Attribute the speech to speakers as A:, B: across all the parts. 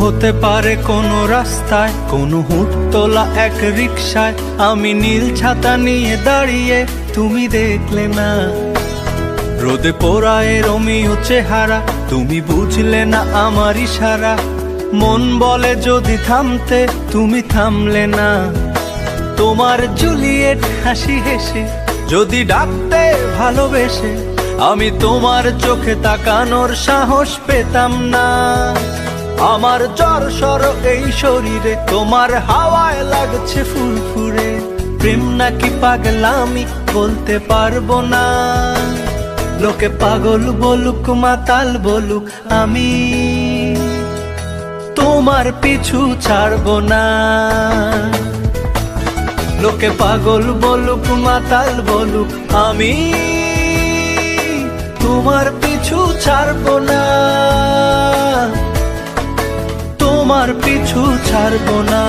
A: হতে পারে কোনো রাস্তায়, কোনো হুটতোলা এক রিকশায় আমি নীল ছাতা নিয়ে দাঁড়িয়ে, তুমি দেখলে না। রোদে পোড়ায় রোমিও চেহারা, তুমি বুঝলে না আমার ইশারা। মন বলে যদি থামতে, তুমি থামলে না। তোমার জুলিয়েট হাসি হেসে যদি ডাকতে ভালোবেসে, আমি তোমার চোখে তাকানোর সাহস পেতাম না। আমার জ্বর সর এই শরীরে, তোমার হাওয়ায় লাগছে ফুরফুরে। প্রেম নাকি পাগলামি বলতে পারবো না। লোকে পাগল বলুক মাতাল বলুক, আমি তোমার পিছু ছাড়বো না। লোকে পাগল বলুক মাতাল বলুক, আমি তোমার পিছু ছাড়বো না। তোমার পিছু ছাড়বো না।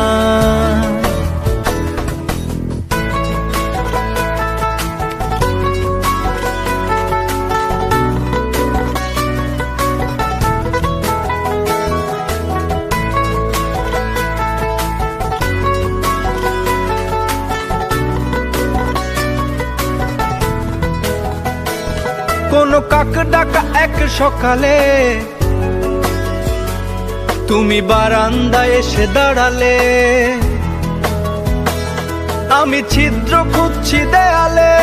A: কোন কাক ডাকা এক সকালে তুমি বারান্দায় এসে দাঁড়ালে। আমি ছিদ্র খুঁজছি দেয়ালে,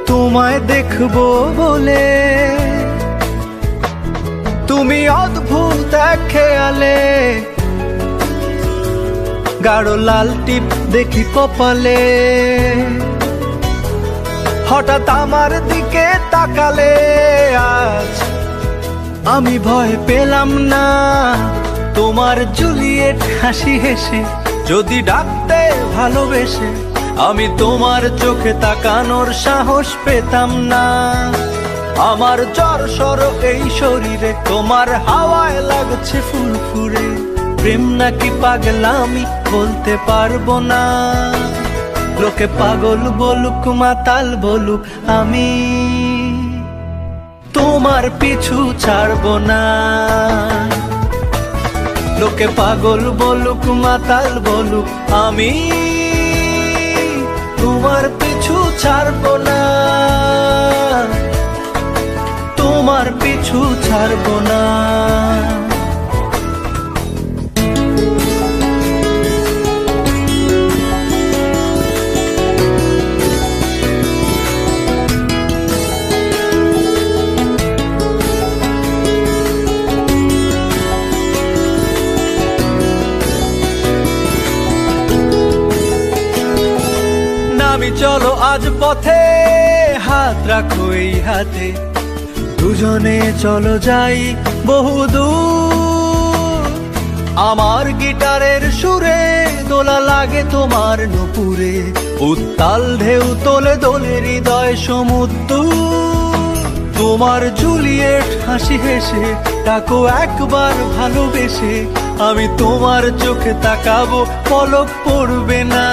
A: তোমায় দেখবো বলে। তুমি অদ্ভুত এক খেয়ালে, গাঢ় লাল টিপ দেখি কপালে। হঠাৎ আমার দিকে তাকালে, আজ আমি ভয় পেলাম না। তোমার জুলিয়েট হাসি হেসে যদি ডাকতে ভালোবেসে, আমি তোমার চোখে তাকানোর সাহস পেতাম না। আমার জ্বর সর এই শরীরে, তোমার হাওয়ায় লাগছে ফুরফুরে। প্রেম নাকি পাগলামি বলতে পারবো না। লোকে পাগল বলুক মাতাল বলুক, আমি তোমার পিছু ছাড়বো না। লোকে পাগল বলুক মাতাল বলুক, আমি তোমার পিছু ছাড়বো না। তোমার পিছু ছাড়বো না। আমি চলো আজ পথে, হাত রাখো এই হাতে। দুজনে চলো যাই বহুদূর। আমার গিটারের সুরে দোলা লাগে তোমার নুপুরে। উত্তাল ঢেউ তোলে দোলে হৃদয় সমুদ্র। তোমার জুলিয়েট হাসি হেসে তাকো একবার ভালোবেসে, আমি তোমার চোখে তাকাবো পলক পড়বে না।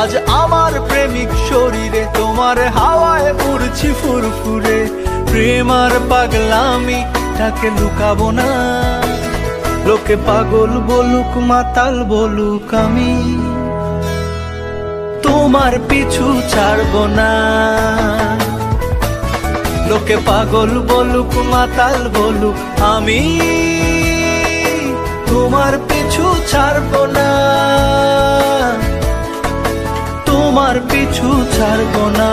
A: আজ আমার প্রেমিক শরীরে, তোমার হাওয়ায় উড়ছি ফুরফুরে। প্রেম আর পাগলামি তাকে লুকাবো না। লোকে পাগল বলুক মাতাল বলুক, আমি তোমার পিছু ছাড়বো না। লোকে পাগল বলুক মাতাল বলুক, আমি তোমার পিছু ছাড়বো না। তোমার পিছু ছাড়বো না।